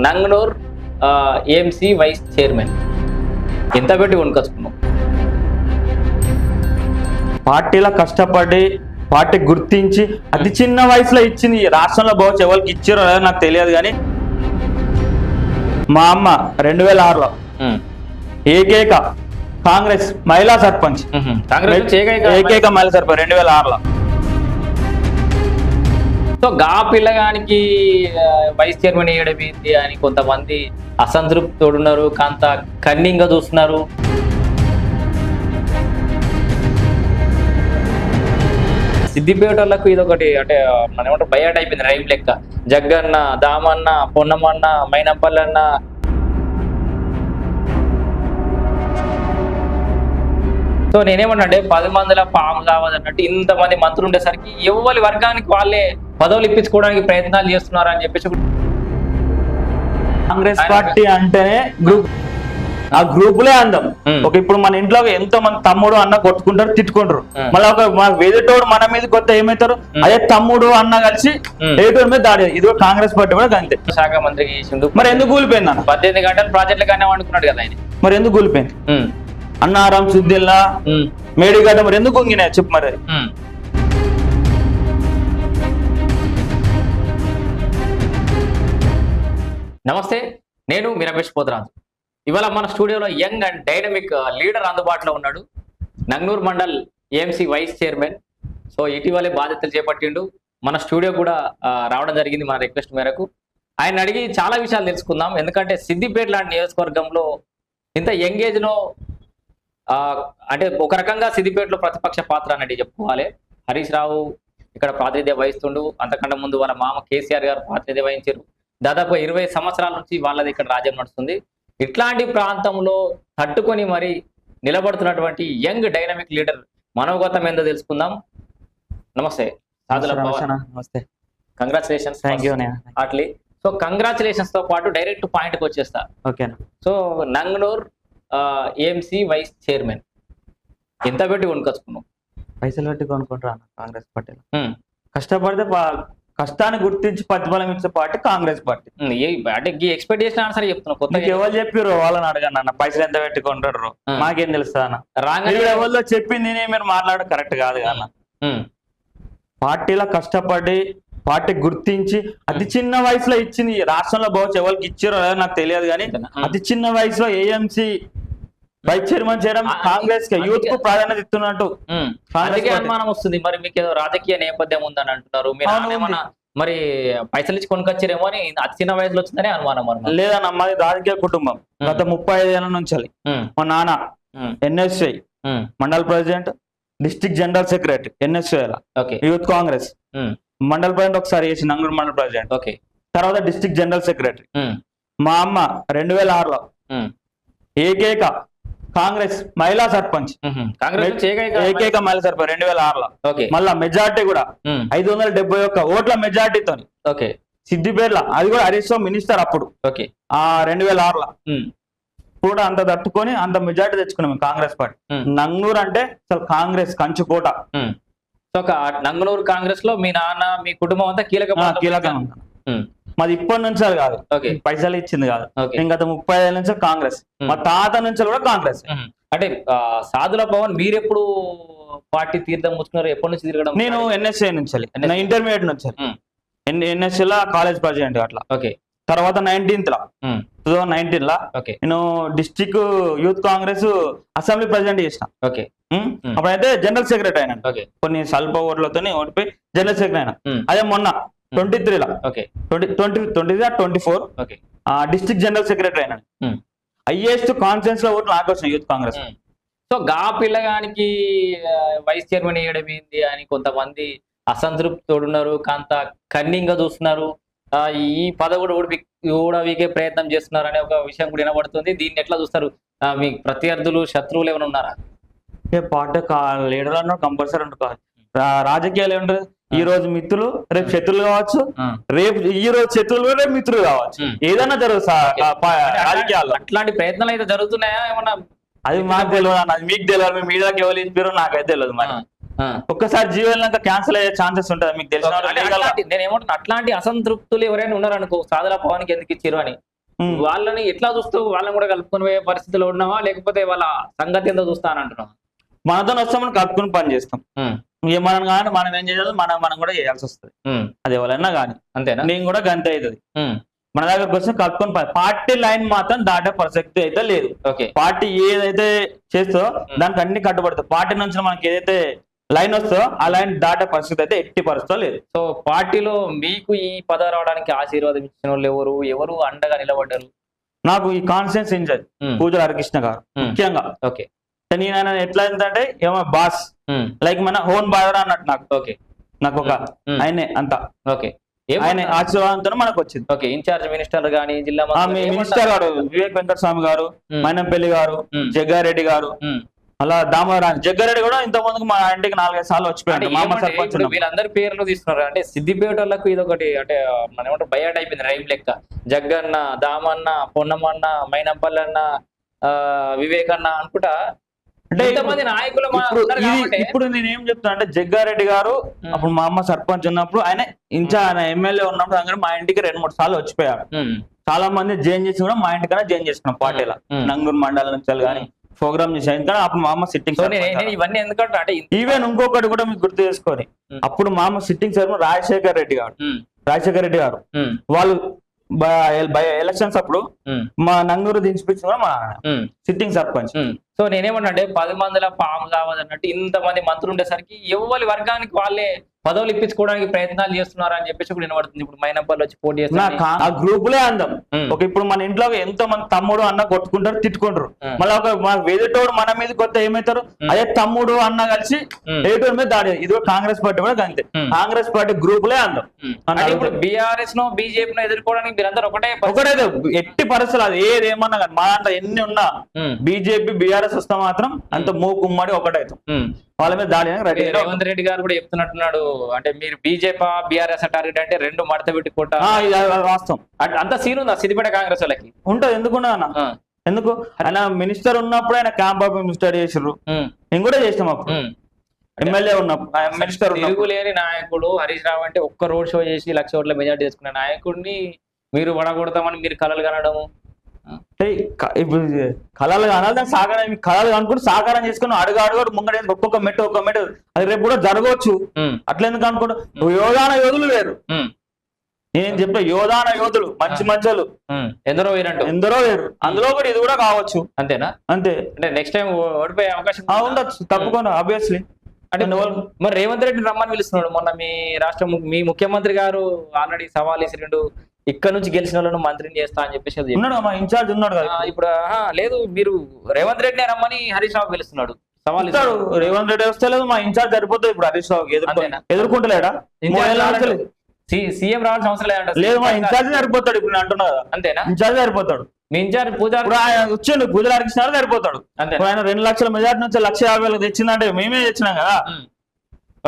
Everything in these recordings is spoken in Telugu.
నంగనూర్ ఏఎంసీ వైస్ చైర్మన్ ఎంత పెట్టి కొనుకొచ్చుకున్నాం. పార్టీలో కష్టపడి పార్టీ గుర్తించి అతి చిన్న వయసులో ఇచ్చింది. రాష్ట్రంలో బహుశా ఎవరికి ఇచ్చారో లేదో నాకు తెలియదు, కానీ మా అమ్మ 2006లో ఏకైక కాంగ్రెస్ మహిళా సర్పంచ్, ఏకైక మహిళా సర్పంచ్ 2006లో. సో గా పిల్లగానికి వైస్ చైర్మన్ వేయడం ఏంటి అని కొంతమంది అసంతృప్తి ఉన్నారు, కాంత కన్నింగ్ గా చూస్తున్నారు. సిద్దిపేటలకు ఇదొకటి అంటే మన ఏమంటారు బయట అయిపోయింది రైమ్ లెక్క. జగ్గన్న, దామన్న, పొన్నమన్న, మైనంపల్లన్న, సో నేనేమన్నా అంటే 10 మందిలో పాము కావద్దు అన్నట్టు ఇంతమంది మంత్రులు ఉండేసరికి ఎవరి వర్గానికి వాళ్ళే పదవులు ఇప్పించుకోవడానికి ప్రయత్నాలు చేస్తున్నారు అని చెప్పేసి. కాంగ్రెస్ పార్టీ అంటేనే గ్రూప్, ఆ గ్రూపులే అందం. ఒక ఇప్పుడు మన ఇంట్లో ఎంతో మంది తమ్ముడు అన్న కొట్టుకుంటారు, తిట్టుకుంటారు. మళ్ళీ ఒక వేదిటోడు మన మీద కొత్త ఏమవుతారు, అదే తమ్ముడు అన్న కలిసి ఏటోడి మీద దాడి. ఇది కాంగ్రెస్ పార్టీ కూడా అంతే. శాఖ మంత్రికి చేసిండు, మరి ఎందుకు కూలిపోయింది అన్న? 18 గంటలు ప్రాజెక్టులు కానీ అనుకున్నాడు కదా ఆయన. మరి ఎందుకు కూలిపోయింది? అన్నారం, సుద్దిల్లా, మేడిగడ్డ మరి ఎందుకు ఉంగినాయి చెప్పు మరి. నమస్తే, నేను మీ రమేష్ పోతరాజు. ఇవాళ మన స్టూడియోలో యంగ్ అండ్ డైనమిక్ లీడర్ అందుబాటులో ఉన్నాడు. Nanganur mandal AMC vice chairman. So ఇటీవలే బాధ్యతలు చేపట్టిండు. మన స్టూడియో కూడా రావడం జరిగింది మన రిక్వెస్ట్ మేరకు. ఆయన అడిగి చాలా విషయాలు తెలుసుకుందాం. ఎందుకంటే సిద్దిపేట లాంటి నియోజకవర్గంలో ఇంత యంగ్ ఏజ్ లో అంటే ఒక రకంగా సిద్దిపేటలో ప్రతిపక్ష పాత్ర అనేది చెప్పుకోవాలి. హరీష్ రావు ఇక్కడ ప్రాతినిధ్యం వహిస్తుండు. అంతకంటే ముందు వాళ్ళ మామ కేసీఆర్ గారు ప్రాతినిధ్యం వహించారు. దాదాపు 20 సంవత్సరాల నుంచి వాళ్ళది ఇక్కడ రాజ్యం నడుస్తుంది. ఇట్లాంటి ప్రాంతంలో తట్టుకొని మరి నిలబడుతున్నటువంటి యంగ్ డైనమిక్ లీడర్ మనోగతం ఏందో తెలుసుకుందాం. నమస్తే నమస్తే, కంగ్రాచులేషన్స్. అట్లీ సో కంగ్రాచులేషన్స్ తో పాటు డైరెక్ట్ పాయింట్కి వచ్చేస్తా. ఓకేనా? సో నంగనూర్ ఏఎంసీ వైస్ చైర్మన్ ఎంత పెట్టి కొనుకొచ్చుకున్నాం? పైసలు పెట్టి కొనుక్కుంటారా కాంగ్రెస్ పార్టీలో? కష్టపడితే కష్టాన్ని గుర్తించి ప్రతిఫలం ఇచ్చే పార్టీ కాంగ్రెస్ పార్టీ. అంటే ఎక్స్పెక్ట్ చేసిన ఆన్సర్ చెప్తున్నావు. కొత్త ఎవరు చెప్పారు వాళ్ళని అడగండి అన్న. పైసలు ఎంత పెట్టి కొంటారు మాకేం తెలుస్తా అన్న. ఎవరిలో చెప్పింది మీరు మాట్లాడడం కరెక్ట్ కాదు అన్న. పార్టీలో కష్టపడి పార్టీ గుర్తించి అతి చిన్న వయసులో ఇచ్చింది. రాష్ట్రంలో బహుశా ఎవరికి ఇచ్చారో లేదో నాకు తెలియదు, కానీ అతి చిన్న వయసులో ఏఎంసీ వైస్ చైర్మన్ చేయడం కాంగ్రెస్ యూత్ కు ప్రాధాన్యత ఇస్తున్నట్టు అనుమానం వస్తుంది. మరి మీకు ఏదో రాజకీయ నేపథ్యం ఉందని అంటున్నారు. మీరు ఏమన్నా మరి పైసలు ఇచ్చి కొనుకొచ్చారేమో అని అతి చిన్న వయసులో వచ్చిందని అనుమానం? లేదన్న, మాది రాజకీయ కుటుంబం. గత 35 ఏళ్ళ నుంచి మా నాన్న NSI mandal president, district general secretary NSI youth Congress mandal president, ఒకసారి చేసి నంగనూరు మండల్ ప్రెసిడెంట్, తర్వాత డిస్ట్రిక్ట్ జనరల్ సెక్రటరీ. మా అమ్మ 2006లో ఏకైక కాంగ్రెస్ మహిళా సర్పంచ్, ఏకైక మహిళా సర్పంచ్ 2006లో. మళ్ళా మెజార్టీ కూడా 571 ఓట్ల మెజార్టీతో సిద్దిపేటలో, అది కూడా హరీష్ రావు మినిస్టర్ అప్పుడు 2006లో కూడా అంత తట్టుకొని అంత మెజార్టీ తెచ్చుకున్నాం కాంగ్రెస్ పార్టీ. నంగనూరు అంటే అసలు కాంగ్రెస్ కంచుకోట. సో నంగనూరు కాంగ్రెస్ లో మీ నాన్న మీ కుటుంబం అంతా కీలకంగా ఉంటాను. మాది ఇప్పటి నుంచి కాదు, పైసలు ఇచ్చింది కాదు. గత 35 ఏళ్ళ నుంచి కాంగ్రెస్. మా తాత నుంచి కూడా కాంగ్రెస్. అంటే సాధుల పవన్ మీరెప్పుడు పార్టీ తీర్థం ముచ్చుకున్నారు? ఎప్పటి నుంచి తిరగడం? నేను ఎన్ఎస్ఏ నుంచి, ఇంటర్మీడియట్ నుంచి ఎన్ఎస్ఏ లో కాలేజ్ ప్రెసిడెంట్ అట్లా. తర్వాత 2019 లో నేను district youth Congress assembly president చేసిన. అప్పుడైతే జనరల్ సెక్రటరీ అయినా, కొన్ని స్వల్ప ఓట్లతో ఓడిపోయి జనరల్ సెక్రటరీ అయినా. అదే మొన్న 23లో 24 డిస్ట్రిక్ట్ జనరల్ సెక్రటరీ అయినా. హైయెస్ట్ కాన్ఫరెన్స్ లో ఓట్లు నాకు వచ్చినాయి యూత్ కాంగ్రెస్. సో గా పిల్లగానికి వైస్ చైర్మన్ వేయడం ఏంటి అని కొంతమంది అసంతృప్తి ఉన్నారు, కాంత కన్నింగ్ గా చూస్తున్నారు. ఈ పదవి కూడా ఊడవీకే ప్రయత్నం చేస్తున్నారు అనే ఒక విషయం కూడా వినబడుతుంది. దీన్ని ఎట్లా చూస్తారు? మీ ప్రత్యర్థులు, శత్రువులు ఏమైనా ఉన్నారా? పార్టీ లీడర్ అన్నారు కంపల్సరీ ఉంటారు. రాజకీయాలు ఏముంటారు? ఈ రోజు మిత్రులు రేపు శత్రులు కావచ్చు, రేపు ఈ రోజు శత్రువులు రేపు మిత్రులు కావచ్చు. ఏదైనా జరుగుతుంది రాజకీయాల్లో. అట్లాంటి ప్రయత్నాలు అయితే జరుగుతున్నాయా ఏమన్నా? అది మాకు తెలియదు, అది మీకు తెలియదు. మీ మీడియాకి ఎవరు ఇచ్చారో నాకైతే తెలియదు. మరి ఒక్కసారి జీవన్ క్యాన్సిల్ అయ్యే ఛాన్సెస్ ఉంటుంది మీకు తెలిసిన. నేను ఏమంటున్నా, అట్లాంటి అసంతృప్తులు ఎవరైనా ఉన్నారనుకో సాధుల పవన్కి ఎందుకు ఇచ్చారు అని. వాళ్ళని ఎట్లా చూస్తూ వాళ్ళని కూడా కలుపుకొని పోయే పరిస్థితిలో ఉన్నావా, లేకపోతే వాళ్ళ సంగతి ఏందో చూస్తా అని అంటున్నావా? మనతో వస్తే మనం కలుపుకొని పని చేస్తాం. మనం కానీ మనం ఏం చేయాలి, మనం కూడా చేయాల్సి వస్తుంది. అది ఎవరైనా కానీ అంతేనా, నేను కూడా గంతే అవుతుంది. మన దగ్గరకు వస్తే కలుపుకొని పని. పార్టీ లైన్ మాత్రం దాటే ప్రసక్తి అయితే లేదు. పార్టీ ఏదైతే చేస్తో దానికి అన్ని కట్టుబడుతుంది. పార్టీ నుంచి మనకి ఏదైతే లైన్ వస్తుందో ఆ లైన్ దాటే పరిస్థితి అయితే ఎట్టి పరిస్థితి లేదు. సో పార్టీలో మీకు ఈ పదవి రావడానికి ఆశీర్వాదం ఇచ్చిన వాళ్ళు ఎవరు అండగా నిలబడ్డారు? నాకు ఈ కాన్ఫిడెన్స్ ఇన్ఛార్జ్ పూజల హరికృష్ణ గారు ముఖ్యంగా. నేను ఆయన ఎట్లా అంటే ఏమో బాస్ లైక్ మన హోన్ బాదరా అన్నట్టు నాకు ఒక ఆయనే అంతా ఆయన ఆశీర్వాదంతో మనకు వచ్చింది. ఇన్ఛార్జ్ మినిస్టర్ గానీ జిల్లా మినిస్టర్ గారు వివేక్ వెంకటస్వామి గారు, మైనంపల్లి గారు, జగ్గారెడ్డి గారు, అలా దామోదరాన్ని. జగ్గారెడ్డి కూడా ఇంత ముందుకు మా ఇంటికి 4-5 సార్లు వచ్చిపోయాడు. వీళ్ళందరి పేర్లు తీసుకున్నారు అంటే సిద్దిపేట వాళ్ళకు ఇదొకటి అంటే మన ఏమంటారు బయాట్ అయిపోయింది రైమ్ లెక్క. జగ్గన్న, దామన్న, పొన్నమన్న, మైనంపల్లి అన్న, వివేక్ అన్న అనుకుంటా అంటే ఇంతమంది నాయకులు. ఇప్పుడు నేను ఏం చెప్తాను అంటే జగ్గారెడ్డి గారు అప్పుడు మా అమ్మ సర్పంచ్ ఉన్నప్పుడు ఆయన ఆయన ఎమ్మెల్యే ఉన్నప్పుడు అందరూ మా ఇంటికి 2-3 సార్లు వచ్చిపోయారు. చాలా మంది జాయిన్ చేసి కూడా మా ఇంటికన్నా జాయిన్ చేసుకున్నాం పార్టీలో. నంగూరు మండలం నుంచి కానీ ప్రోగ్రామ్ చేసి ఎందుకంటే అప్పుడు మా అమ్మ సిట్టింగ్. ఇవన్నీ ఎందుకంటే అంటే ఈవెన్ ఇంకొకటి కూడా మీకు గుర్తు చేసుకొని అప్పుడు మా అమ్మ సిట్టింగ్ చైర్మన్ రాజశేఖర్ రెడ్డి గారు వాళ్ళు ఎలక్షన్స్ అప్పుడు మా నంగూరు దించిపించిన కూడా మా సిట్టింగ్ సర్పంచ్. సో నేనేమన్నా అంటే 10 మందిలో పాము కావద్దు అన్నట్టు ఇంతమంది మంత్రులు ఉండేసరికి ఎవరి వర్గానికి వాళ్ళే పదవులు ఇప్పించుకోవడానికి ప్రయత్నాలు చేస్తున్నారు అని చెప్పేసి ఇప్పుడు వినబడుతుంది. ఇప్పుడు మైనంపల్లి వచ్చి పోటీ చేస్తున్నారు. ఆ గ్రూపులే అందం. ఇప్పుడు మన ఇంట్లో ఎంతో మంది తమ్ముడు అన్న కొట్టుకుంటారు, తిట్టుకుంటారు. మళ్ళీ ఒక వేదిటోడు మన మీద కొత్త ఏమవుతారు, అదే తమ్ముడు అన్న కలిసి ఏటోడి మీద దాడి. ఇది కాంగ్రెస్ పార్టీ కూడా అంతే. కాంగ్రెస్ పార్టీ గ్రూపులే అందం. ఇప్పుడు బీఆర్ఎస్ నో బీజేపీ నో ఎదుర్కోవడానికి మీరందరూ ఒకటే ఎట్టి పరిస్థితులు అది ఏదేమన్నా కానీ మా దాంట్లో ఎన్ని ఉన్నా బీజేపీ బీఆర్ఎస్ వస్తే మాత్రం అంత మూకుమ్మడి ఒకటైతాం. వాళ్ళ మీద దాడి. రేవంత్ రెడ్డి గారు కూడా చెప్తున్నట్టున్నాడు అంటే మీరు బీజేపీ బీఆర్ఎస్ టార్గెట్ అంటే 2 మడత పెట్టి కొట్ట. వాస్తవం. అంత సీన్ ఉందా సిద్దిపేట కాంగ్రెస్ వాళ్ళకి? ఉంటది. ఎందుకున్నా అన్న, ఎందుకు ఆయన మినిస్టర్ ఉన్నప్పుడు ఆయన క్యాంప్ ఆఫ్ మినిస్టర్ చేసారు. నేను కూడా చేసినాం అప్పుడు ఎమ్మెల్యే ఉన్నప్పుడు. మినిస్టర్ తిరుగులేని నాయకుడు హరీష్ రావు అంటే ఒక్క రోడ్ షో చేసి 1,00,000 ఓట్ల మెజార్టీ చేసుకున్న నాయకుడిని మీరు వడగొడతామని మీరు కలలు కనడము. ఇప్పుడు కళలు కానాలి దాన్ని సాకారం, కళలు అనుకుంటే సాకారం చేసుకుని అడుగు ముంగడ ఒక్కొక్క మెట్టు అది రేపు కూడా జరగవచ్చు. అట్లా ఎందుకు అనుకుంటా? యోధాన యోధులు వేరు. నేను చెప్పే యోధాన యోధులు మంచి మంచోళ్ళు ఎందరో వేరు. అందులో కూడా ఇది కూడా కావచ్చు. అంతేనా? అంతే. అంటే నెక్స్ట్ టైం ఓడిపోయే అవకాశం ఉండొచ్చు తప్పకుండా, ఆబ్వియస్లీ. అంటే మరి రేవంత్ రెడ్డి రమ్మని పిలుస్తున్నాడు. మొన్న మీ ముఖ్యమంత్రి గారు ఆల్రెడీ సవాల్ వేసిరిండు, ఇక్కడ నుంచి గెలిచిన వాళ్ళను మంత్రిని చేస్తా అని చెప్పేసి ఇన్ఛార్జ్ ఉన్నాడు కదా ఇప్పుడు. లేదు, మీరు రేవంత్ రెడ్డి రమ్మని హరీష్ రావు పిలుస్తున్నాడు, సవాల్ ఇస్తాడు. రేవంత్ రెడ్డి వస్తే లేదు, మా ఇన్ఛార్జ్ సరిపోతుంది. ఇప్పుడు హరీష్ రావు ఎదుర్కొంటలేడా? సీఎం రావాల్సిన అవసరం లేదు, మా ఇన్ఛార్జ్ సరిపోతాడు. ఇప్పుడు నేను అంటున్నా కదా, అంతేనా? ఇన్ఛార్జ్ సరిపోతాడు. మీ ఇన్ఛార్జ్ ఆయన వచ్చాడు పూజలు అర్పించినారు సరిపోతాడు. ఆయన 2 లక్షల మెజార్టీ నుంచి 1,50,000 తెచ్చిందంటే మేమే తెచ్చినాం కదా.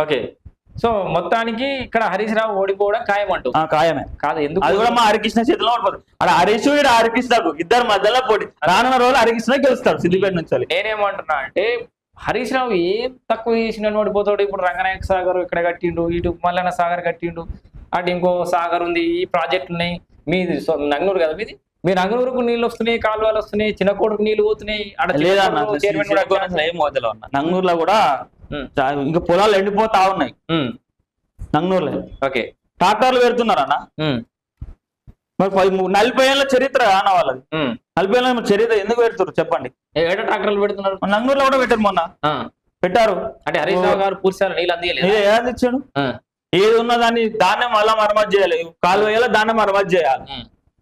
ఓకే. సో మొత్తానికి ఇక్కడ హరీష్ రావు ఓడిపోవడం ఖాయం అంటూ? ఖాయమే. కాదు, ఎందుకు? అది కూడా మా హరికృష్ణ చేతిలో ఓడిపోతుంది. అక్కడ హరీష్ హరికృష్ణకు ఇద్దరు మధ్యలో పోటీ. రానున్న రోజులు హరికృష్ణ గెలుస్తాడు సిద్దిపేట నుంచి. నేనేమంటున్నా అంటే హరీష్ రావు ఏం తక్కువ చేసిన ఓడిపోతాడు. ఇప్పుడు రంగనాయక సాగర్ ఇక్కడ కట్టిండు, ఇటు మల్లన్న సాగర్ కట్టిండు, అటు ఇంకో సాగర్ ఉంది, ఈ ప్రాజెక్టులు ఉన్నాయి. మీది నంగనూరు కదా మీది. మీ నంగనూరుకు నీళ్ళు వస్తున్నాయి, కాలువలు వస్తున్నాయి, చిన్న కోడుకు నీళ్లు పోతున్నాయి. నంగనూరులో కూడా ఇంకా పొలాలు ఎండిపోతా ఉన్నాయి. నంగనూరులో ఓకే ట్రాక్టర్లు పెడుతున్నారు అన్న. మరి 40 ఏళ్ళ చరిత్ర అన్న వాళ్ళది. 40 ఏళ్ళ చరిత్ర ఎందుకు పెడుతున్నారు చెప్పండి? ట్రాక్టర్లు పెడుతున్నారు. నంగనూరులో కూడా పెట్టారు, మొన్న పెట్టారు. అంటే హరీష్ రావు గారు పూర్తి నీళ్ళు అందించలేదు. ఏది ఇచ్చాడు? ఏది ఉన్నదాన్ని దాన్నే మళ్ళా మరమ్మతు చేయాలి. కాలువ దాన్నే మరమ్మతు చేయాలి.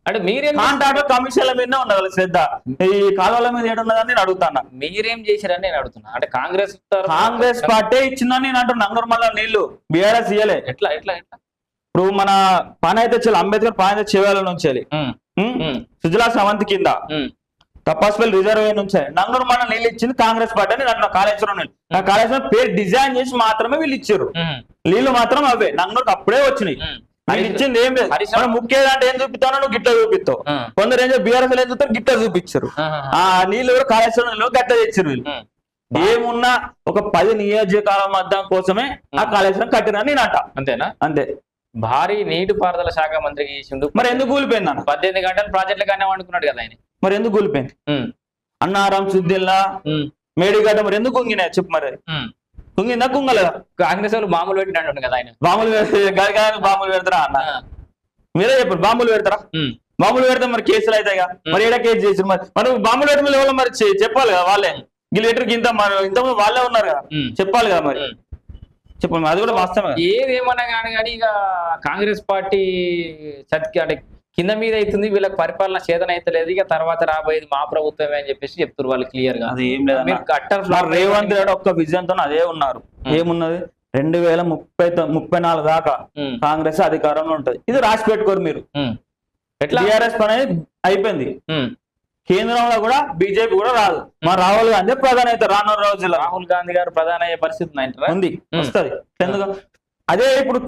అంటే మీరేం కాంట్రాక్ట్ కమిషన్ల మీద ఉండాలి శ్రద్ధ. ఈ కాలువల మీద ఏడున్నదని నేను అడుగుతాను. మీరేం చేశారని నేను అడుగుతున్నా. అంటే కాంగ్రెస్ పార్టీ ఇచ్చిందని నేను అంటున్నా. నంగూరు మళ్ళీ నీళ్లు బీఆర్ఎస్ ఇయ్యలే. ఎట్లా? ఇప్పుడు మన పని అయితే అంబేద్కర్ పని అయితే చేయాల నుంచి సుజలా సవంతి కింద తపాస్పల్లి రిజర్వేయర్ నుంచి నంగూరు మళ్ళీ నీళ్ళు ఇచ్చింది కాంగ్రెస్ పార్టీ అని అంటున్నా. కాళేశ్వరం నీళ్ళు, నా కాళేశ్వరం పేరు డిజైన్ చేసి మాత్రమే వీళ్ళు ఇచ్చారు. నీళ్లు మాత్రం అవే నంగూరుకి అప్పుడే వచ్చినాయి. ఇచ్చింది ఏం లేదు. ముఖ్యం అంటే ఏం చూపిస్తావు, నువ్వు గిట్ల చూపిస్తావు. కొందరు ఏం బీఆర్ఎస్ ఏం చూస్తారు, గిట్ల చూపించారు. ఆ నీళ్ళు కూడా కాళేశ్వరం నీళ్ళు గట్ట తెచ్చారు వీళ్ళు. ఏమున్నా ఒక 10 నియోజకవర్గాల మధ్య కోసమే ఆ కాళేశ్వరం కట్టిరని నేను అంట. అంతేనా? అంతే. భారీ నీటిపారుదల శాఖ మంత్రికి చేసిండు. మరి ఎందుకు కూలిపోయింది అన్న? 18 గంటలు ప్రాజెక్టులు కానీ అనుకున్నాడు కదా ఆయన. మరి ఎందుకు కూలిపోయింది? అన్నారం, సుద్దిల్లా, మేడిగడ్డ మరి ఎందుకు కుంగినాయి చెప్పు? మరి కుంగిందా కుంగలేదా? కాంగ్రెస్ వాళ్ళు బాంబులు పెట్టినట్టు కదా ఆయన. బాంబులు పెడతారా అన్న? మీరే చెప్పండి, బాంబులు పెడతారా? బాంబులు పెడితే మరి కేసులు అవుతాయిగా. మరి ఏడా కేసు చేసారు? మరి బాంబులు పెట్టిన ఎవరో మరి చెప్పాలి కదా వాళ్ళే. గిల్లెటర్కి ఇంతకుముందు వాళ్ళే ఉన్నారు కదా, చెప్పాలి కదా. మరి చెప్పండి, అది కూడా వాస్తవమే. ఏదేమన్నా కానీ ఇక కాంగ్రెస్ పార్టీ అంటే కింద మీద అవుతుంది, వీళ్ళకి పరిపాలన చేతన అయితే లేదు. ఇక తర్వాత రాబోయేది మా ప్రభుత్వమే అని చెప్పేసి చెప్తారు వాళ్ళు క్లియర్ గా. అది ఏం లేదు, రేవంత్ రెడ్డి ఒక్క విజన్ తో అదే ఉన్నారు. ఏమున్నది, 2034 దాకా కాంగ్రెస్ అధికారంలో ఉంటది. ఇది రాసి పెట్టుకోరు మీరు. టిఆర్ఎస్ పని అయిపోయింది. కేంద్రంలో కూడా బీజేపీ కూడా రాదు. మా రాహుల్ గాంధీ ప్రధాని అయితే రానున్న రోజుల్లో రాహుల్ గాంధీ గారు ప్రధాని అయ్యే పరిస్థితి ఉంది, వస్తుంది. ఎందుకు అదే ఇప్పుడు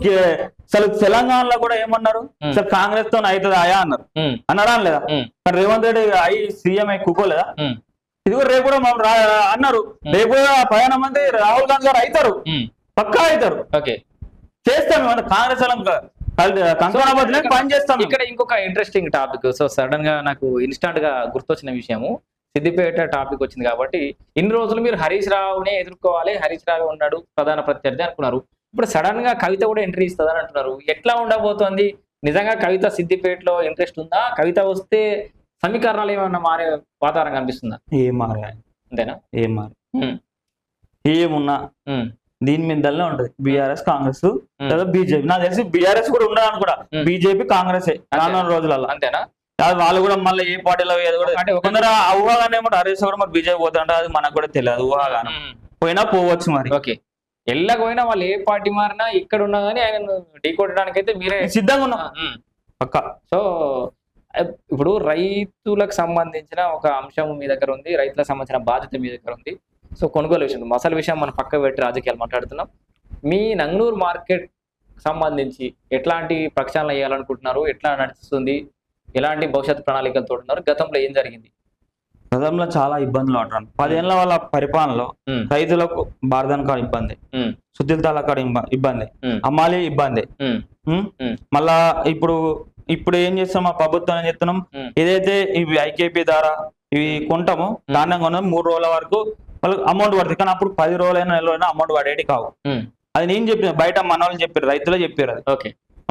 అసలు తెలంగాణలో కూడా ఏమన్నారు, అసలు కాంగ్రెస్ తో అవుతుంది ఆయా అన్నారు. అన్నారా లేదా? మరి రేవంత్ రెడ్డి అయి సీఎం అయి కూకోలేదా? ఇది కూడా రేపు కూడా అన్నారు. రేపు కూడా ప్రధానమంత్రి రాహుల్ గాంధీ గారు అవుతారు, పక్కా అవుతారు. చేస్తాం కాంగ్రెస్ పని చేస్తాం. ఇక్కడ ఇంకొక ఇంట్రెస్టింగ్ టాపిక్. సో సడన్ గా నాకు ఇన్స్టాంట్ గా గుర్తొచ్చిన విషయము, సిద్దిపేట టాపిక్ వచ్చింది కాబట్టి ఇన్ని రోజులు మీరు హరీష్ రావునే ఎదుర్కోవాలి, హరీష్ రావు ఉన్నాడు ప్రధాన ప్రత్యర్థి అనుకున్నారు. ఇప్పుడు సడన్ గా కవిత కూడా ఎంట్రీ ఇస్తుందని అంటున్నారు. ఎట్లా ఉండబోతోంది? నిజంగా కవిత సిద్దిపేటలో ఇంట్రెస్ట్ ఉందా? కవిత వస్తే సమీకరణాలు ఏమన్నా మారే వాతావరణం కనిపిస్తుందా? ఏం మారే, అంతేనా? ఏం మారే, ఏమున్నా దీని మీదనే ఉంటది. బీఆర్ఎస్, కాంగ్రెస్ లేదా బీజేపీ. నాకు తెలిసి బీఆర్ఎస్ కూడా ఉండదు కూడా, బీజేపీ కాంగ్రెస్ రానున్న రోజులలో. అంతేనా? వాళ్ళు కూడా మళ్ళీ ఏ పార్టీలో కొందరు ఊహాగానే ఏమంటే హరీష్ కూడా మరి బీజేపీ పోతుంటే అది మనకు కూడా తెలియదు. ఊహాగానం పోయినా పోవచ్చు. మరి ఓకే, ఎల్లకపోయినా వాళ్ళు ఏ పార్టీ మారినా ఇక్కడ ఉన్నా కానీ ఆయన ఢీ కొట్టడానికి అయితే మీరే సిద్ధంగా ఉన్నా పక్క. సో ఇప్పుడు రైతులకు సంబంధించిన ఒక అంశం మీ దగ్గర ఉంది, రైతులకు సంబంధించిన బాధ్యత మీ దగ్గర ఉంది. సో కొనుగోలు విషయం, మసాలా విషయం మనం పక్క పెట్టి రాజకీయాలు మాట్లాడుతున్నాం. మీ నంగనూరు మార్కెట్ సంబంధించి ఎట్లాంటి ప్రక్షాళన చేయాలనుకుంటున్నారు? ఎట్లా నడుస్తుంది? ఎలాంటి భవిష్యత్ ప్రణాళికలతో ఉన్నారు? గతంలో ఏం జరిగింది? గతంలో చాలా ఇబ్బందులు పడ్డారు. 10 ఏళ్ల వాళ్ళ పరిపాలనలో రైతులకు బార్దన్ కాడ ఇబ్బంది, సుద్దిల తాళ కాడ ఇబ్బంది, అమ్మాలి ఇబ్బంది. మళ్ళా ఇప్పుడు ఏం చేస్తాం, మా ప్రభుత్వం ఏం చెప్తున్నాం, ఏదైతే ఇవి ఐకేపీ ద్వారా ఇవి కొంటామో ధాన్యం కొన్నాం 3 రోజుల వరకు వాళ్ళకి అమౌంట్ పడుతుంది. కానీ అప్పుడు 10 రోజులైనా నెలలైనా అమౌంట్ పడేటి కావు. అది నేను చెప్పిన, బయట మన వాళ్ళు చెప్పారు, రైతులే చెప్పారు అది. ఓకే,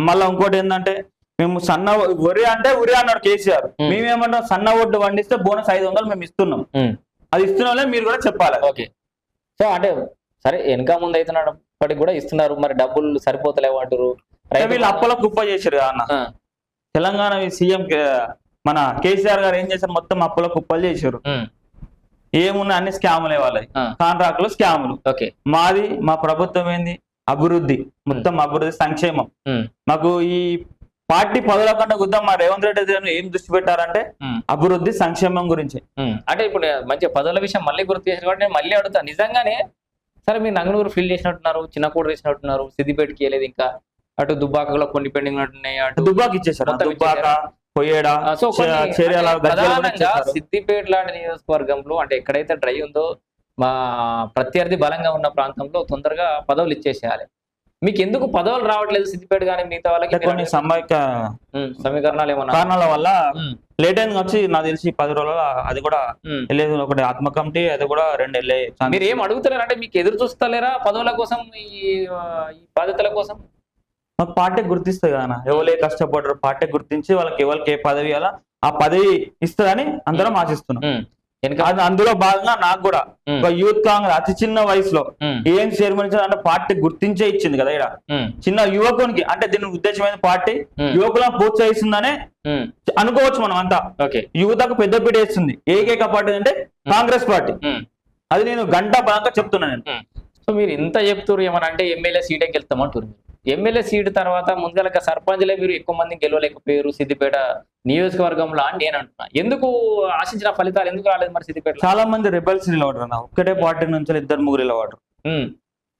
మళ్ళీ ఇంకోటి ఏంటంటే మేము సన్న వరి అంటే ఉరి అన్నాడు కేసీఆర్. మేమేమంటాం, సన్న ఒడ్డు వండిస్తే బోనస్ 500 మేము ఇస్తున్నాం. అది ఇస్తున్నాం, మీరు కూడా చెప్పాలి. ఓకే, సో అంటే సరే వెనక ముందు అవుతున్నప్పటికి కూడా ఇస్తున్నారు. మరి డబ్బులు సరిపోతలేవు అంటారు. వీళ్ళు అప్పల కుప్ప చేశారు అన్న. తెలంగాణ సీఎం మన కేసీఆర్ గారు ఏం చేశారు, మొత్తం అప్పుల కుప్పలు చేశారు. ఏమున్నా అన్ని స్కాములే వాళ్ళది, కాంట్రాక్టులు స్కాములు. మాది మా ప్రభుత్వం ఏంది, అభివృద్ధి, మొత్తం అభివృద్ధి, సంక్షేమం. మాకు ఈ పార్టీ పదవుల కన్నా గుద్దాం మా రేవంత్ రెడ్డి ఏం దృష్టి పెట్టారంటే అభివృద్ధి, సంక్షేమం గురించి. అంటే ఇప్పుడు మంచిగా పదవుల విషయం మళ్ళీ గుర్తు చేసిన కాబట్టి నేను మళ్ళీ అడుగుతాను, నిజంగానే సరే మీరు నంగనూరు ఫీల్ చేసినట్టున్నారు, చిన్నకూడ చేసినట్టున్నారు, సిద్దిపేటకి వెళ్ళలేదు, ఇంకా అటు దుబ్బాకలో కొన్ని పెండింగ్ ఉంటున్నాయి, అటు దుబ్బాక ఇచ్చేసారు, దుబ్బాక పొయ్యేడా. సో సిద్దిపేట లాంటి నియోజకవర్గంలో అంటే ఎక్కడైతే డ్రై ఉందో మా ప్రత్యర్థి బలంగా ఉన్న ప్రాంతంలో తొందరగా పదవులు ఇచ్చేసేయాలి. మీకు ఎందుకు పదవులు రావట్లేదు సిద్దిపేట కానీ మిగతా వాళ్ళకి? కొన్ని సమీకరణాలు ఏమన్నా కారణాల వల్ల లేట్ అయింది వచ్చి నాకు తెలిసి 10 రోజుల అది కూడా వెళ్ళేది. ఒకటి ఆత్మ కమిటీ, అది కూడా 2 వెళ్ళాయి. మీరు ఏం అడుగుతలేరు అంటే మీకు ఎదురు చూస్తలేరా పదవుల కోసం, ఈ బాధ్యతల కోసం? మాకు పార్టీ గుర్తిస్తుంది కదా, ఎవరే కష్టపడరు పార్టీ గుర్తించి వాళ్ళకి ఎవరికి ఏ పదవి అలా ఆ పదవి ఇస్తుందని అందరం ఆశిస్తున్నాం. అందులో భాగంగా నాకు కూడా ఒక యూత్ కాంగ్రెస్ అతి చిన్న వయసులో ఏం చైర్మన్ అంటే పార్టీ గుర్తించే ఇచ్చింది కదా. ఇక్కడ చిన్న యువకునికి అంటే దీని ఉద్దేశమైన పార్టీ యువకులను ప్రోత్సహిస్తుందనే అనుకోవచ్చు మనం అంతా. యువతకు పెద్దపీట వేస్తుంది ఏకైక పార్టీ అంటే కాంగ్రెస్ పార్టీ. అది నేను గంట బాగా చెప్తున్నాను. సో మీరు ఇంత చెప్తారు ఏమన్నా అంటే ఎమ్మెల్యే సీట్కి వెళ్తామంటారు. ఎమ్మెల్యే సీటు తర్వాత ముందుగా సర్పంచ్లే మీరు ఎక్కువ మంది గెలవలేకపోయారు సిద్దిపేట నియోజకవర్గంలో అని నేను అంటున్నా. ఎందుకు ఆశించిన ఫలితాలు ఎందుకు రాలేదు మరి సిద్దిపేట? చాలా మంది రెబల్స్ నిలబడరు అన్న, ఒక్కటే పార్టీ నుంచి 2-3 నిలబడరు.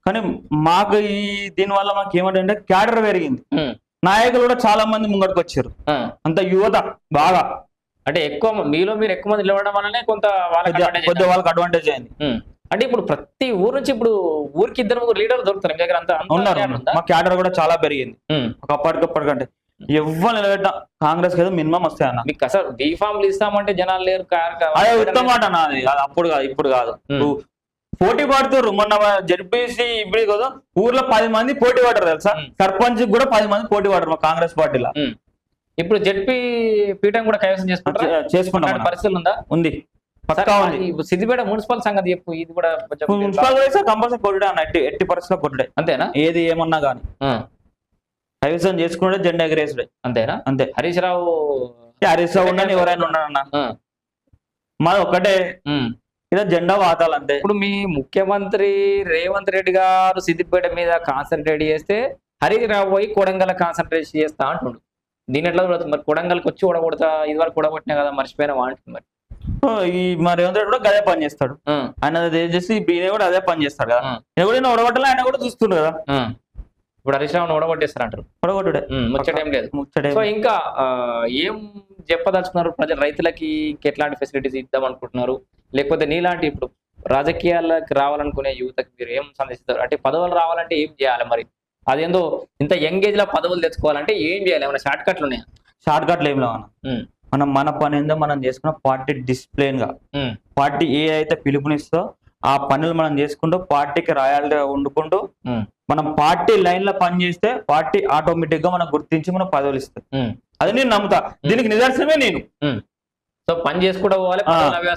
కానీ మాకు ఈ దీని వల్ల మాకు ఏమంటే క్యాడర్ పెరిగింది, నాయకులు కూడా చాలా మంది ముంగడికి వచ్చారు. అంత యువత బాగా అంటే ఎక్కువ మీలో మీరు ఎక్కువ మంది నిలబడడం వల్లనే కొంత వాళ్ళకి అడ్వాంటేజ్ అయింది. అంటే ఇప్పుడు ప్రతి ఊరు నుంచి ఇప్పుడు ఊరికి 2-3 లీడర్లు దొరుకుతారు మీ దగ్గర అంతా ఉన్నారు. మా క్యాడర్ కూడా చాలా పెరిగింది ఒక అప్పటికప్పటికంటే. ఎవరు నిలబెట్టినా కాంగ్రెస్ ఏదో మినిమం వస్తాయి అన్న. మీకు అసలు బీఫామ్లు ఇస్తామంటే జనాలు లేరు. అదే ఉత్తమ మాట అన్న, అది అప్పుడు కాదు ఇప్పుడు కాదు. పోటీ పడుతున్నారు. మొన్న జడ్పీసీ ఇప్పుడు కదా ఊర్లో 10 మంది పోటీ పడరు తెలుసా. సర్పంచ్ కూడా 10 మంది పోటీ పడరు మా కాంగ్రెస్ పార్టీలో. ఇప్పుడు జడ్పీ పీఠం కూడా కైవసం చేసుకుంటాం పరిస్థితులు ఉందా? ఉంది, పక్కా ఉంది. సిద్దిపేట మున్సిపల్ సంగతి చెప్పు. ఇది కూడా మున్సిపల్ కంపల్సరీ కొట్టుడే అన్న, ఎట్టి పరిస్థితిలో కొట్టుడే. అంతేనా? ఏది ఏమన్నా గానీ కైవసం చేసుకుంటే జెండా ఎగరేసుడే. అంతేనా? అంతే. హరీష్ రావు ఉండని ఎవరైనా ఉన్నారన్న, మాది ఒక్కటే ఇలా జెండా వాతాలు అంతే. ఇప్పుడు మీ ముఖ్యమంత్రి రేవంత్ రెడ్డి గారు సిద్దిపేట మీద కాన్సన్ట్రేట్ చేస్తే హరీష్ రావు పోయి కొడంగల్ కాన్సన్ట్రేట్ చేస్తా అంటుండు. దీని ఎట్లా మరి కొడంగల్కి వచ్చి ఓడగొడతా, ఇది వరకు ఓడగొట్టినా కదా మర్చిపోయినా అంటుంది. మరి ఈ మా రేవంత్ రెడ్డి కూడా అదే పని చేస్తాడు. ఆయన చేసి ఈయన కూడా అదే పని చేస్తాడు కదా. ఎవరైనా ఓడగొట్టాలి ఆయన కూడా చూస్తుండు కదా. ఇప్పుడు హరీష్ రావుని ఓడగొట్టేస్తారంటారు. ఓడగొట్టుడే, ముచ్చటేం లేదు. సో ఇంకా ఏం చెప్పదలుచుకున్నారు ప్రజలు? రైతులకి ఎట్లాంటి ఫెసిలిటీస్ ఇద్దాం అనుకుంటున్నారు? లేకపోతే నీలాంటి ఇప్పుడు రాజకీయాలకు రావాలనుకునే యువతకి మీరు ఏం సందేశిస్తారు? అంటే పదవులు రావాలంటే ఏం చేయాలి? మరి అదేందో ఇంత యంగ్ ఏజ్ లో పదవులు తెచ్చుకోవాలంటే ఏం చేయాలి? ఏమైనా షార్ట్ కట్లు ఉన్నాయా? షార్ట్ కట్లు ఏం లేవన్నా. మన పని ఏందో మనం చేసుకున్న పార్టీ డిసిప్లిన్ గా, పార్టీ ఏ అయితే పిలుపునిస్తో ఆ పనులు మనం చేసుకుంటూ పార్టీకి రాయాలిగా వండుకుంటూ మనం పార్టీ లైన్ లో పని చేస్తే పార్టీ ఆటోమేటిక్ గా మనం గుర్తించి మనం పదవులు ఇస్తాం. అది నేను నమ్ముతా. దీనికి నిదర్శనమే నేను. సో పని చేసుకుంటూ పోవాలి, పదవులు అవే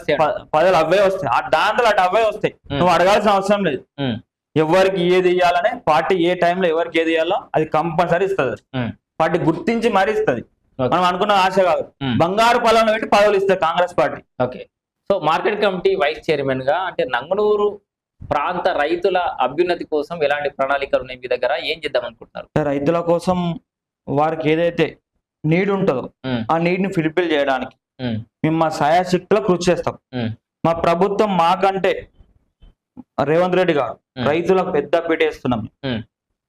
వస్తాయి. ఆ దాంట్లో అటు అవే వస్తాయి. నువ్వు అడగాల్సిన అవసరం లేదు. ఎవరికి ఏది ఇవ్వాలని పార్టీ ఏ టైంలో ఎవరికి ఏది ఇవ్వాలో అది కంపల్సరీ ఇస్తుంది. పార్టీ గుర్తించి మరీ ఇస్తుంది. మనం అనుకున్న ఆశ కాదు. బంగారు పొలంలో పెట్టి పదవులు ఇస్తుంది Congress party. Okay. So market committee vice chairman గా అంటే నంగనూరు ప్రాంత రైతుల అభ్యున్నతి కోసం ఎలాంటి ప్రణాళికలు ఉన్నాయి మీ దగ్గర? ఏం చేద్దాం అనుకుంటున్నారు? రైతుల కోసం వారికి ఏదైతే నీడ్ ఉంటుందో ఆ నీడ్ ని ఫిల్ఫిల్ చేయడానికి మేము మా సాయశక్తిలో కృషి చేస్తాం. మా ప్రభుత్వం మాకంటే రేవంత్ రెడ్డి గారు రైతులకు పెద్ద పీటేస్తున్నాం.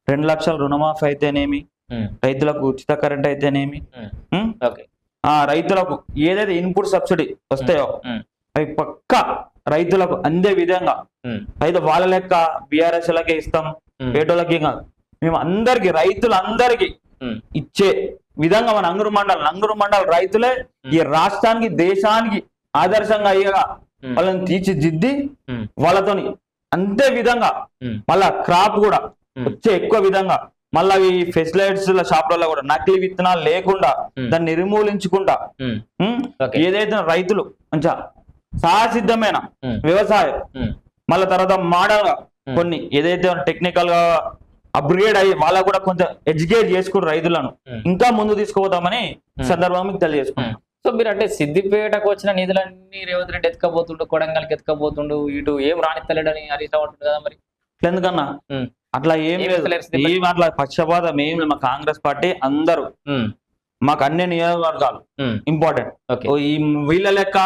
2 లక్షల రుణమాఫీ అయితేనేమి, రైతులకు ఉచిత కరెంట్ అయితేనేమి, రైతులకు ఏదైతే ఇన్పుట్ సబ్సిడీ వస్తాయో అవి పక్కా రైతులకు అందే విధంగా రైతు వాళ్ళ లెక్క బీఆర్ఎస్ లకే ఇస్తాం, ఏటోలకి మేము అందరికి రైతులందరికీ ఇచ్చే విధంగా మన నంగూరు మండల్ రైతులే ఈ రాష్ట్రానికి దేశానికి ఆదర్శంగా అయ్యేగా వాళ్ళని తీర్చిదిద్ది వాళ్ళతోని అంతే విధంగా మళ్ళా క్రాప్ కూడా వచ్చే ఎక్కువ విధంగా మళ్ళా ఈ ఫెర్టిలైజర్స్ షాపులలో కూడా నకిలీ విత్తనాలు లేకుండా దాన్ని నిర్మూలించుకుంటా ఏదైతే రైతులు మంచిగా సహసిద్ధమైన వ్యవసాయం మళ్ళా తర్వాత మోడల్ గా కొన్ని ఏదైతే టెక్నికల్ గా అప్గ్రేడ్ అయ్యి వాళ్ళకు కూడా కొంచెం ఎడ్యుకేట్ చేసుకుని రైతులను ఇంకా ముందు తీసుకుపోతామని సందర్భంగా మీకు తెలియజేసుకున్నాం. సో మీరు అంటే సిద్దిపేటకు వచ్చిన నిధులన్నీ రేవంత్ రెడ్డి ఎత్తుకపోతుండు, కొడంగల్కి ఎత్తుకపోతుండు, ఇటు ఏం రాణిస్తలేడని హరీష్ రావు అంటుంది కదా. మరి ఎందుకన్నా అట్లా ఏం లేదు, ఏం అట్లా పక్షపాతం ఏం లేదు. మా కాంగ్రెస్ పార్టీ అందరూ మాకు అన్ని నియోజకవర్గాలు ఇంపార్టెంట్. ఈ వీళ్ళ లెక్క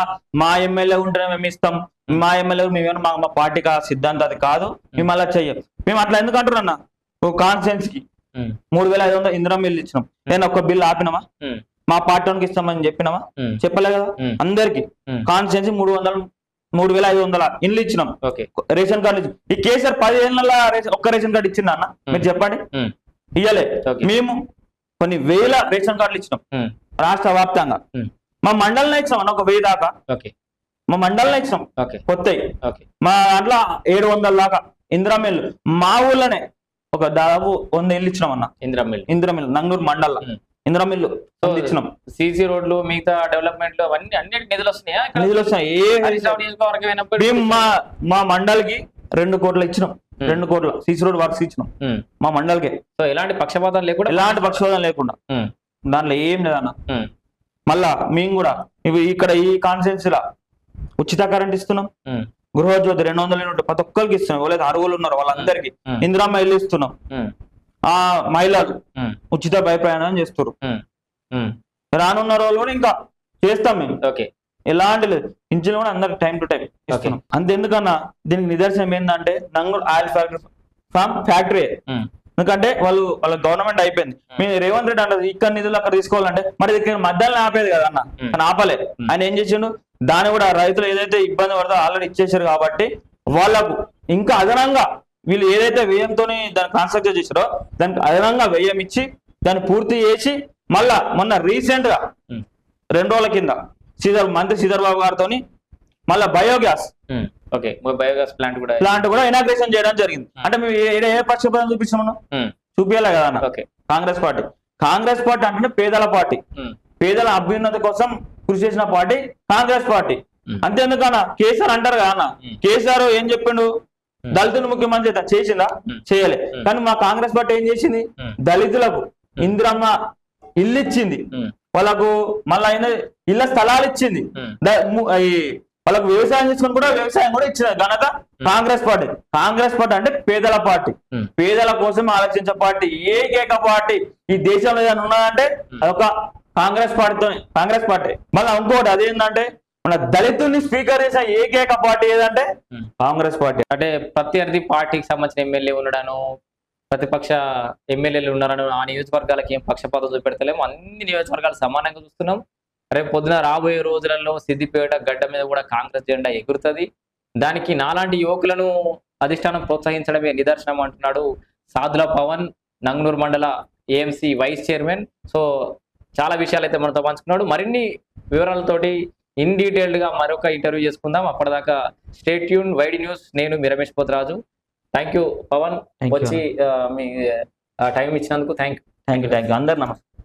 మా ఎమ్మెల్యే ఉంటేనే మేము ఇస్తాం, మా ఎమ్మెల్యే మేమేమో మా పార్టీకి ఆ సిద్ధాంతం అది కాదు, మేము అలా చెయ్యం. మేము అట్లా ఎందుకు అంటున్నా? ఓ కాన్ఫరెన్స్ కి 3500 ఇందిరా బిల్లు ఇచ్చినాం. నేను ఒక బిల్లు ఆపినామా? మా పార్టీకి ఇస్తామని చెప్పినామా? చెప్పలే కదా. అందరికి కాన్ఫరెన్స్ 3500 ఇండ్లు ఇచ్చినాం. రేషన్ కార్డు ఈ కేసీఆర్ 10 ఏళ్ళ ఒక్క రేషన్ కార్డు ఇచ్చిందా అన్న? మీరు చెప్పండి. ఇయ్యలే. మేము కొన్ని వేల రేషన్ కార్డులు ఇచ్చినాం రాష్ట్ర వ్యాప్తంగా. మా మండలంలో ఇచ్చినాం అన్న ఒక 1000 దాకా. మా మండలంలో ఇచ్చినాం కొత్తవి. మా దాంట్లో 700 దాకా ఇందిరా మిల్లు. మా ఊళ్ళోనే ఒక దాదాపు 100 ఇల్లు ఇచ్చినాం అన్న. ఇందిరా మిల్లు నంగనూరు మండల్లో ఇందిరా మిల్లు ఇచ్చినాం. సీసీ రోడ్లు మిగతా డెవలప్మెంట్ అవన్నీ అన్నిటికీ నిధులు వస్తున్నాయా? నిధులు వస్తున్నాయి. మా మండలికి 2 కోట్లు ఇచ్చినాం. 2 కోట్ల సీసీ రోడ్ వర్క్స్ ఇచ్చినాం మా మండలికి. సో ఎలాంటి పక్షపాతం లేకుండా దాంట్లో ఏం లేదన్న. మళ్ళా మేము కూడా ఇక్కడ ఈ కాన్స్టిట్యున్సీ లా ఉచిత కరెంట్ ఇస్తున్నాం. గృహజ్యోతి 200 యూనిట్లు ప్రతి ఒక్కరికి ఇస్తున్నాం. ఎవరైతే అర్హులు ఉన్నారో వాళ్ళందరికీ ఇందిరమ్మ ఇల్లు ఇస్తున్నాం. ఆ మహిళలు ఉచిత ప్రయాణం చేస్తారు. రానున్న రోజులు కూడా ఇంకా చేస్తాం మేము. ఎలాంటి లేదు, ఇంజిన్ కూడా అందరికి టైం టు టైం ఇస్తున్నాం. అంతెందుకన్నా దీనికి నిదర్శనం ఏంటంటే నంగూరు ఆయిల్ ఫ్యాక్టరీ. ఎందుకంటే వాళ్ళ గవర్నమెంట్ అయిపోయింది. మీరు రేవంత్ రెడ్డి అంటారు ఇక్కడ నిధులు అక్కడ తీసుకోవాలంటే మరి ఇక్కడ మధ్యాహ్నం ఆపేది కదా అన్న. కానీ ఆపలే. ఆయన ఏం చేసిండు, దాన్ని కూడా రైతులు ఏదైతే ఇబ్బంది పడతారో ఆల్రెడీ ఇచ్చేసారు కాబట్టి వాళ్ళకు ఇంకా అదనంగా వీళ్ళు ఏదైతే వ్యయంతో దాన్ని కన్స్ట్రక్ట్ చేసారో దానికి అదనంగా వ్యయం ఇచ్చి దాన్ని పూర్తి చేసి మళ్ళా మొన్న రీసెంట్ గా 2 రోజుల కింద మంత్రి శ్రీధర్ బాబు గారితో మళ్ళా బయోగ్యాస్ ఓకే బయోగ్యాస్ ప్లాంట్ కూడా ఇనాగ్రేషన్ చేయడం జరిగింది. అంటే మేము ఏ పక్షపాతం చూపించాం మనం చూపించాలి కదా అన్న. కాంగ్రెస్ పార్టీ అంటే పేదల పార్టీ, పేదల అభ్యున్నతి కోసం కృషి చేసిన పార్టీ కాంగ్రెస్ పార్టీ. అంతేందుకన్నా కేసీఆర్ అంటారు కదా అన్న, కేసీఆర్ ఏం చెప్పిండు, దళితులు ముఖ్యమంత్రి చేసిందా? చేయలే. కానీ మా కాంగ్రెస్ పార్టీ ఏం చేసింది, దళితులకు ఇందిరమ్మ ఇల్లు ఇచ్చింది, వాళ్ళకు మళ్ళీ ఇళ్ల స్థలాలు ఇచ్చింది, వాళ్ళకు వ్యవసాయం చేసుకుని కూడా వ్యవసాయం కూడా ఇచ్చిన ఘనత కాంగ్రెస్ పార్టీ అంటే పేదల పార్టీ, పేదల కోసం ఆలోచించే పార్టీ, ఏకైక పార్టీ ఈ దేశంలో ఏదైనా ఉన్నదంటే అదొక కాంగ్రెస్ పార్టీ. మళ్ళీ ఇంకోటి అదేంటంటే మన దళితుల్ని స్పీకర్ చేసిన ఏకైక పార్టీ ఏదంటే కాంగ్రెస్ పార్టీ. అంటే ప్రత్యర్థి పార్టీకి సంబంధించిన ఎమ్మెల్యే ఉండడాను, ప్రతిపక్ష ఎమ్మెల్యేలు ఉన్నారని ఆ నియోజకవర్గాలకి ఏం పక్షపాతం చూపెడతలేము, అన్ని నియోజకవర్గాలు సమానంగా చూస్తున్నాం. రేపు పొద్దున రాబోయే రోజులలో సిద్దిపేట గడ్డ మీద కూడా కాంగ్రెస్ జెండా ఎగురుతుంది. దానికి నాలాంటి యువకులను అధిష్టానం ప్రోత్సహించడమే నిదర్శనం అంటున్నాడు సాదుల పవన్, నంగనూరు మండల ఏఎంసీ వైస్ చైర్మన్. సో చాలా విషయాలు అయితే మనతో పంచుకున్నాడు. మరిన్ని వివరాలతోటి ఇన్ డీటెయిల్డ్ గా మరొక ఇంటర్వ్యూ చేసుకుందాం. అప్పటిదాకా స్టే ట్యూన్ వైడి న్యూస్. నేను మీ రమేష్ పోతరాజు. థ్యాంక్ యూ పవన్, వచ్చి మీ టైం ఇచ్చినందుకు థ్యాంక్ యూ. అందరు నమస్తే.